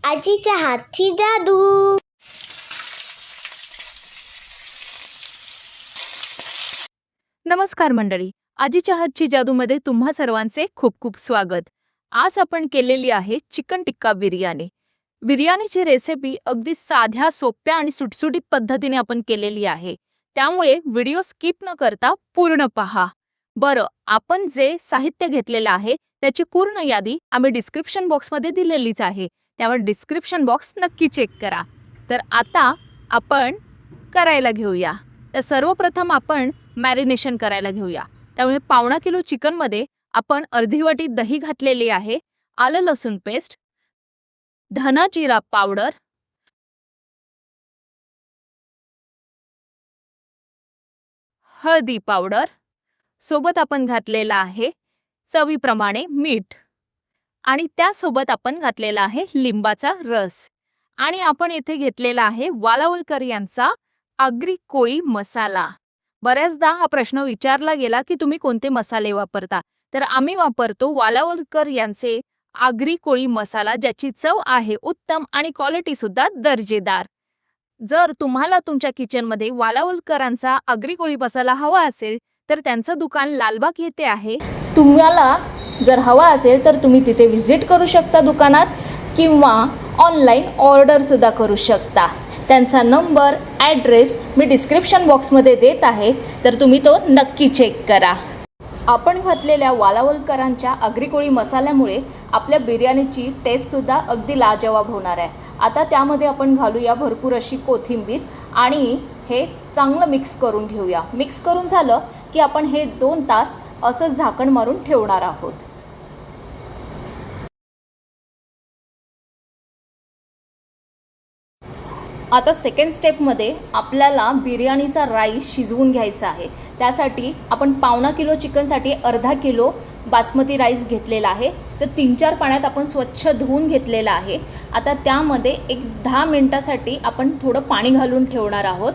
आजीच्या हातची जादू. नमस्कार मंडळी, आजीच्या हातची जादूमध्ये तुम्हा सर्वांचे खूप खूप स्वागत. आज आपण केलेली आहे चिकन टिक्का बिर्याणी. बिर्याणीची रेसिपी अगदी साध्या, सोप्या आणि सुटसुटीत पद्धतीने आपण केलेली आहे. त्यामुळे व्हिडिओ स्किप न करता पूर्ण पहा. बरं, आपण जे साहित्य घेतलेलं आहे त्याची पूर्ण यादी आम्ही डिस्क्रिप्शन बॉक्समध्ये दिलेलीच आहे. त्यावर डिस्क्रिप्शन बॉक्स नक्की चेक करा. तर आता आपण करायला घेऊया. तर सर्वप्रथम आपण मॅरिनेशन करायला घेऊया. त्यामुळे पावणा किलो चिकनमध्ये आपण अर्धी वाटी दही घातलेली आहे, आलं लसूण पेस्ट, धना जिरा पावडर, हळदी पावडर, सोबत आपण घातलेला आहे चवीप्रमाणे मीठ आणि त्यासोबत आपण घातलेला आहे लिंबाचा रस. आणि आपण येथे घेतलेला आहे वालावलकर यांचा आगरी कोळी मसाला. बऱ्याचदा हा प्रश्न विचारला गेला की तुम्ही कोणते मसाले वापरता. तर आम्ही वापरतो वालावलकर यांचे आगरी कोळी मसाला, ज्याची चव आहे उत्तम आणि क्वालिटी सुद्धा दर्जेदार. जर तुम्हाला तुमच्या किचनमध्ये वालावलकरांचा आगरी कोळी मसाला हवा असेल तर त्यांचं दुकान लालबाग येथे आहे. तुम्हाला जर हवा असेल तर तुम्ही तिथे व्हिजिट करू शकता दुकानात, किंवा ऑनलाईन ऑर्डरसुद्धा करू शकता. त्यांचा नंबर, ॲड्रेस मी डिस्क्रिप्शन बॉक्समध्ये देत आहे, तर तुम्ही तो नक्की चेक करा. आपण घातलेल्या वालावलकरांच्या आगरी कोळी मसाल्यामुळे आपल्या बिर्याणीची टेस्टसुद्धा अगदी लाजवाब होणार आहे. आता त्यामध्ये आपण घालूया भरपूर अशी कोथिंबीर आणि हे चांगलं मिक्स करून घेऊया. मिक्स करून झालं की आपण हे 2 तास असं झाकण मारून ठेवणार आहोत. आता सेकंड स्टेपमध्ये आपल्याला बिर्याणीचा राईस शिजवून घ्यायचा आहे. त्यासाठी आपण पावणा किलो चिकनसाठी अर्धा किलो बासमती राईस घेतलेला आहे. तर 3-4 पाण्यात आपण स्वच्छ धुवून घेतलेला आहे. आता त्यामध्ये एक 10 मिनटासाठी आपण थोडं पाणी घालून ठेवणार आहोत.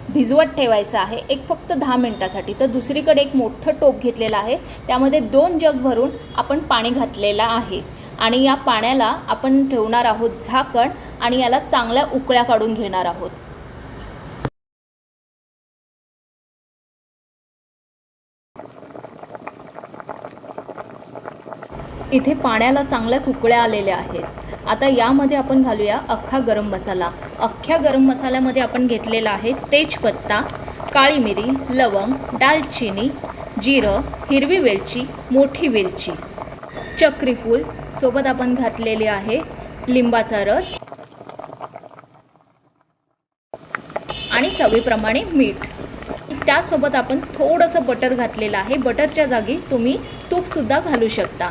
भिजवत ठेवायचं आहे एक फक्त 10 मिनटासाठी. तर दुसरीकडे एक मोठं टोप घेतलेलं आहे, त्यामध्ये 2 जग भरून आपण पाणी घातलेलं आहे. आणि या पाण्याला आपण ठेवणार आहोत झाकण आणि याला चांगल्या उकळ्या काढून घेणार आहोत. इथे पाण्याला चांगल्याच उकळ्या आलेल्या आहेत. आता यामध्ये आपण घालूया अख्खा गरम मसाला. अख्ख्या गरम मसाल्यामध्ये आपण घेतलेला आहे तेजपत्ता, काळी मिरी, लवंग, दालचिनी, जिरं, हिरवी वेलची, मोठी वेलची, चक्रीफूल, सोबत आपण घातलेले आहे लिंबाचा रस आणि चवीप्रमाणे मीठ. त्यासोबत आपण थोडंसं बटर घातलेलं आहे. बटरच्या जागी तुम्ही तूपसुद्धा घालू शकता.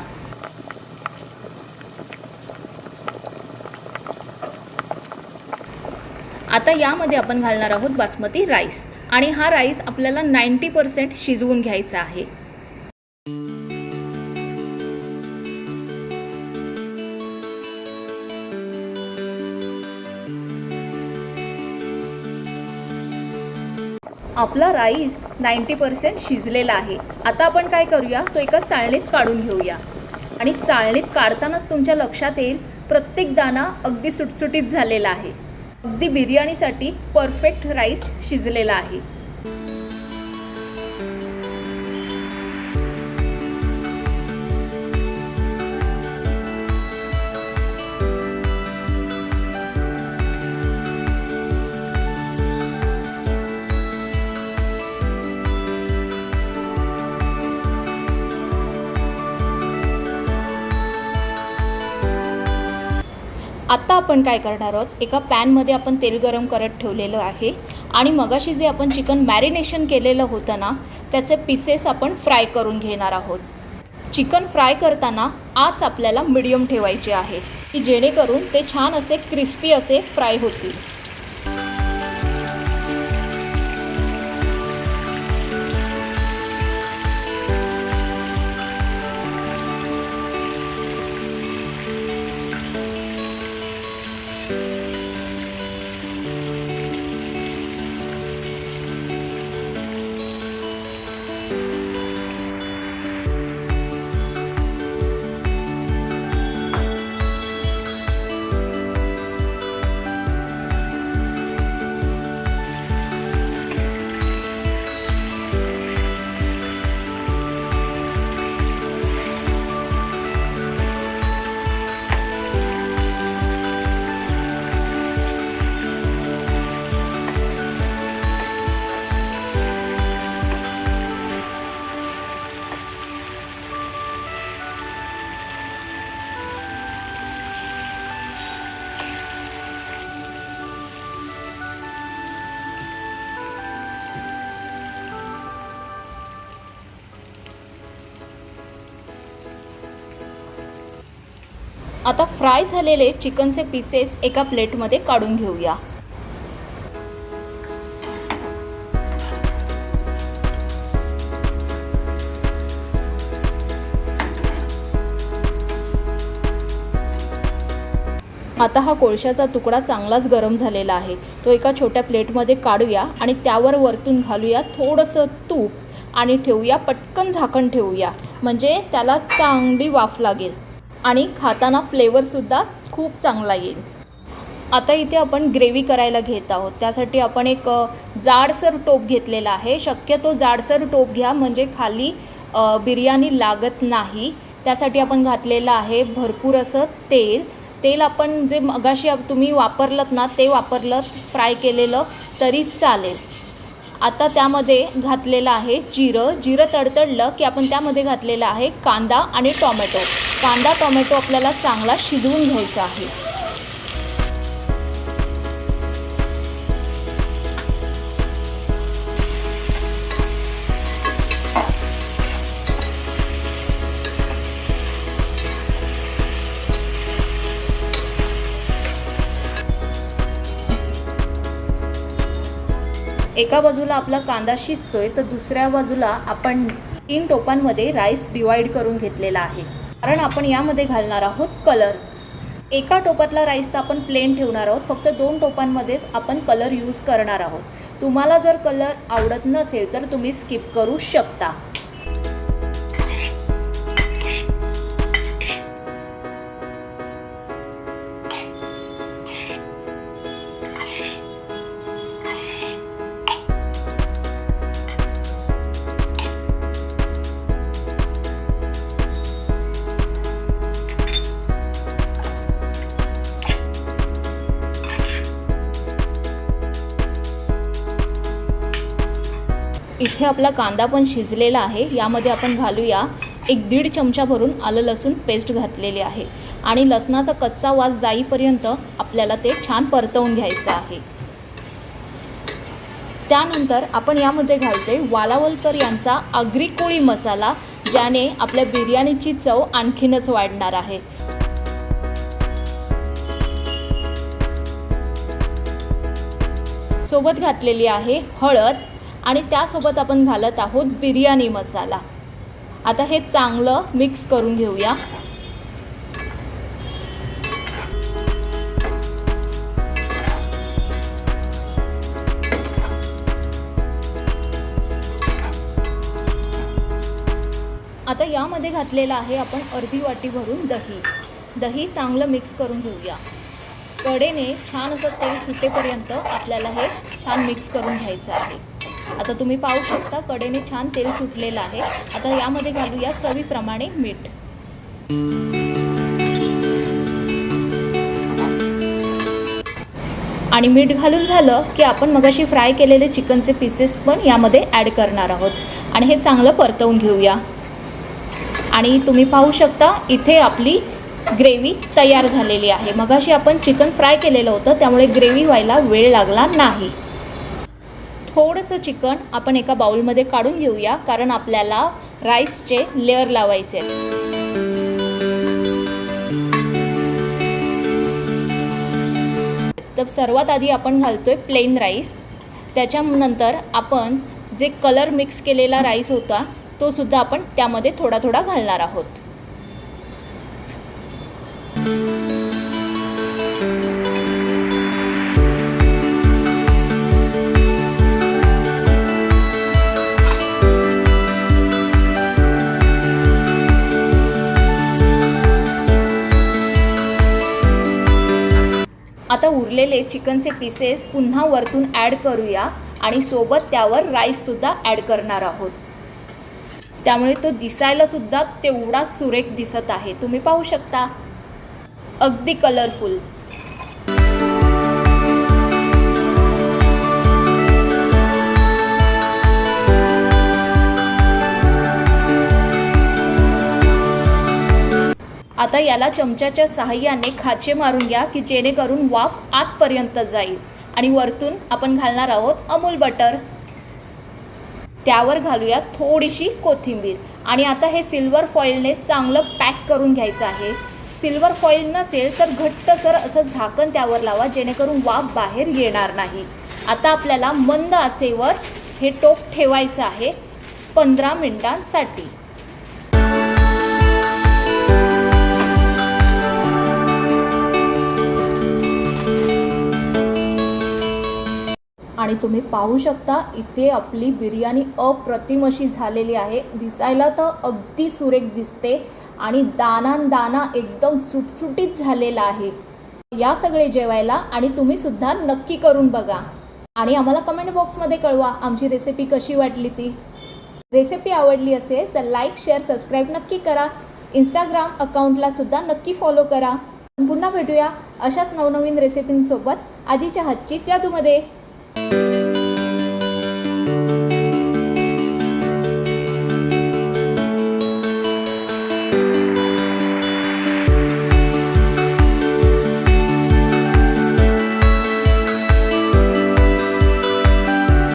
आता यामध्ये आपण घालणार आहोत बासमती राईस आणि हा राईस आपल्याला 90% शिजवून घ्यायचा आहे. आपला राईस 90% शिजलेला आहे. आता आपण काय करूया, तो एका चाळणीत काढून घेऊया. आणि चाळणीत काढतानाच तुमच्या लक्षात येईल प्रत्येक दाणा अगदी सुटसुटीत झालेला आहे. अगदी बिर्याणीसाठी परफेक्ट राईस शिजलेला आहे. आता आपण काय करणार आहोत, एका पॅनमध्ये आपण तेल गरम करत ठेवलेलं आहे आणि मगाशी जे आपण चिकन मॅरिनेशन केलेलं होतं ना, त्याचे पीसेस आपण फ्राय करून घेणार आहोत. चिकन फ्राय करताना आच आपल्याला मीडियम ठेवायचे आहे, की जेणेकरून ते छान असे क्रिस्पी असे फ्राय होतील. आता फ्राय झालेले चिकनचे पीसेस एका प्लेटमध्ये काढून घेऊया. आता हा कोळशाचा तुकडा चांगलाच गरम झालेला आहे. तो एका छोट्या प्लेटमध्ये काढूया आणि त्यावर वरतून घालूया थोडंसं तूप आणि ठेवूया, पटकन झाकण ठेवूया, म्हणजे त्याला चांगली वाफ लागेल आणि खाताना फ्लेवरसुद्धा खूप चांगला येईल. आता इथे आपण ग्रेव्ही करायला घेत आहोत. त्यासाठी आपण एक जाडसर टोप घेतलेला आहे. शक्यतो जाडसर टोप घ्या, म्हणजे खाली बिर्याणी लागत नाही. त्यासाठी आपण घातलेलं आहे भरपूर असं तेल आपण जे मगाशी तुम्ही वापरलं ना ते वापरलं, फ्राय केलेलं तरी चालेल. आता त्यामध्ये घातलेलं आहे जिरं तडतडलं की आपण त्यामध्ये घातलेलं आहे कांदा आणि टोमॅटो आपल्याला चांगला शिजवून घ्यायचा आहे. एका बाजूला आपला कांदा शिजतोय तर दुसऱ्या बाजूला आपण 3 टोपांमध्ये राईस डिवाइड करून घेतलेला आहे, कारण आपण यामध्ये घालणार आहोत कलर. एका टोपातला राईस तर आपण प्लेन ठेवणार आहोत, फक्त 2 टोपांमध्येच आपण कलर यूज करणार आहोत. तुम्हाला जर कलर आवडत नसेल तर तुम्ही स्किप करू शकता. इथे आपला कांदा पण शिजलेला आहे. यामध्ये आपण घालूया 1-1.5 चमचा भरून आलं लसूण पेस्ट घातलेली आहे आणि लसणाचा कच्चा वास जाईपर्यंत आपल्याला ते छान परतवून घ्यायचं आहे. त्यानंतर आपण यामध्ये घालतोय वालावलकर यांचा आगरी कोळी मसाला, ज्याने आपल्या बिर्याणीची चव आणखीनच वाढणार आहे. सोबत घातलेली आहे हळद आणि त्यासोबत आपण घालत आहोत बिर्याणी मसाला. आता हे चांगलं मिक्स करून घेऊया. आता यामध्ये घातलेलं आहे आपण अर्धी वाटी भरून दही चांगलं मिक्स करून घेऊया. कडेने छान असं तेल सुटेपर्यंत आपल्याला हे छान मिक्स करून घ्यायचं आहे. आता तुम्ही पाहू शकता कडेने छान तेल सुटलेलं आहे. आता यामध्ये घालूया चवीप्रमाणे मीठ. आणि मीठ घालून झालं की आपण मगाशी फ्राय केलेले चिकनचे पीसेस पण यामध्ये ॲड करणार आहोत आणि हे चांगलं परतवून घेऊया. आणि तुम्ही पाहू शकता इथे आपली ग्रेव्ही तयार झालेली आहे. मगाशी आपण चिकन फ्राय केलेलं होतं, त्यामुळे ग्रेव्ही व्हायला वेळ लागला नाही. थोडंसं चिकन आपण एका बाउलमध्ये काढून घेऊया, कारण आपल्याला राईसचे लेअर लावायचे. तर सर्वात आधी आपण घालतोय प्लेन राईस. त्याच्यानंतर आपण जे कलर मिक्स केलेला राईस होता तो सुद्धा आपण त्यामध्ये थोडा थोडा घालणार आहोत. आता उरलेले चिकनचे पीसेस पुन्हा वरतून ॲड करूया आणि सोबत त्यावर राईससुद्धा ॲड करणार आहोत. त्यामुळे तो दिसायला सुद्धा तेवढा सुरेख दिसत आहे. तुम्ही पाहू शकता, अगदी कलरफुल. आता याला चमच्याच्या सहाय्याने खाचे मारून घ्या की जेणेकरून वाफ आतपर्यंत जाईल. आणि वरतून आपण घालणार आहोत अमूल बटर. त्यावर घालूया थोडीशी कोथिंबीर. आणि आता हे सिल्वर फॉईलने चांगलं पॅक करून घ्यायचं आहे. सिल्वर फॉईल नसेल तर घट्टसर असं झाकण त्यावर लावा, जेणेकरून वाफ बाहेर येणार नाही. आता आपल्याला मंद आचेवर हे टोप ठेवायचं आहे 15 मिनिटांसाठी. आणि तुम्ही पाहू शकता इथे आपली बिर्याणी अप्रतिम अशी झालेली आहे. दिसायला तर अगदी सुरेख दिसते आणि दाना एकदम सुटसुटीत झालेला आहे. या सगळे जेवायला आणि तुम्ही सुद्धा नक्की करून बघा आणि आम्हाला कमेंट बॉक्समध्ये कळवा आमची रेसिपी कशी वाटली ती. रेसिपी आवडली असेल तर लाईक, शेअर, सबस्क्राईब नक्की करा. इंस्टाग्राम अकाउंटला सुद्धा नक्की फॉलो करा. पुन्हा भेटूया अशाच नवनवीन रेसिपींसोबत आजीच्या हातची जादूमध्ये.